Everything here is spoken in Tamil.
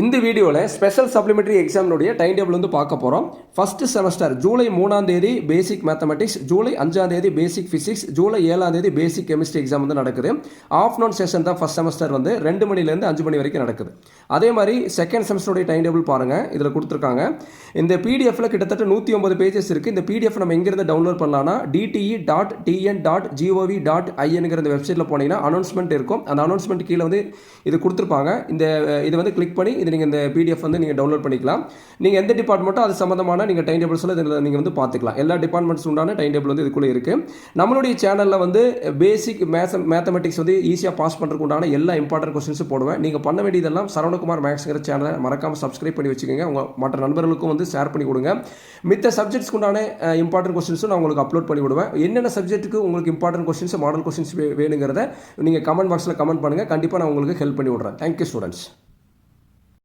இந்த வீடியோவில் ஸ்பெஷல் சப்ளிமெண்ட்ரி எக்ஸாமினுடைய டைம் டேபிள் வந்து பார்க்க போகிறோம். ஃபஸ்ட்டு செமஸ்டர் ஜூலை 3ஆம் தேதி பேசிக் மேத்தமெட்டிக்ஸ், ஜூலை 5ஆம் தேதி பேசிக் ஃபிசிக்ஸ், ஜூலை 7ஆம் தேதி பேசிக் கெமிஸ்ட்ரி எக்ஸாம் வந்து நடக்குது. ஆஃப்டர்நூன் செஷன் தான் ஃபஸ்ட் செமஸ்டர் வந்து 2 மணிலேருந்து 5 மணி வரைக்கும் நடக்குது. அதே மாதிரி செகண்ட் செமஸ்டருடைய டைம் டேபிள் பாருங்கள், இதில் கொடுத்துருக்காங்க. இந்த பிடிஎஃப்ல கிட்டத்தட்ட 109 பேஜஸ் இருக்குது. இந்த பிடிஎஃப் நம்ம எங்கேருந்து டவுன்லோட் பண்ணலாம்னா dte.tn.gov.in இந்த வெப்சைட்டில் போனீங்கன்னா அனௌன்ஸ்மெண்ட் இருக்கும். அந்த அனௌன்ஸ்மெண்ட் கீழே வந்து இது கொடுத்துருப்பாங்க. இது வந்து கிளிக் பண்ணி இது நீங்கள் இந்த பிடிஎஃப் வந்து நீங்கள் டவுன்லோட் பண்ணிக்கலாம். நீங்கள் எந்த டிபார்ட்மெண்ட்டோ அது சம்மந்தமான நீங்கள் டைம் டேபிள்ஸில் இதில் நீங்கள் வந்து பார்த்துக்கலாம். எல்லா டிபார்ட்மெண்ட்ஸ் உண்டான டைம் டேபிள் வந்து இதுக்குள்ளே இருக்குது. நம்மளுடைய சேனலில் வந்து பேசிக் மேத்தமெட்டிக்ஸ் வந்து ஈஸியாக பாஸ் பண்ணுறதுக்கு உண்டான எல்லா இம்பார்ட்டன்ட் கொஸ்டின்ஸும் போடுவேன். நீங்கள் பண்ண வேண்டியதெல்லாம் சரவணகுமார் மேக்ஸ்ங்கிற சேனலை மறக்காமல் சப்ஸ்கிரைப் பண்ணி வச்சுக்கோங்க. உங்கள் மற்ற நண்பர்களுக்கும் வந்து ஷேர் பண்ணி கொடுங்க. மித்த சப்ஜெக்ட்ஸ்க்கு உண்டான இம்பார்ட்டன்ட் கொஸ்டின்ஸும் நான் உங்களுக்கு அப்லோட் பண்ணி விடுவேன். என்னென்ன சப்ஜெக்ட்டுக்கு உங்களுக்கு இம்பார்ட்டன்ட் கொஸ்டின்ஸ், மாடல் கொஸ்டின்ஸ் வேணுங்கிறத நீங்கள் கமெண்ட் பாக்ஸில் கமெண்ட் பண்ணுங்கள். கண்டிப்பாக நான் உங்களுக்கு ஹெல்ப் பண்ணி விடுறேன். Thank you students.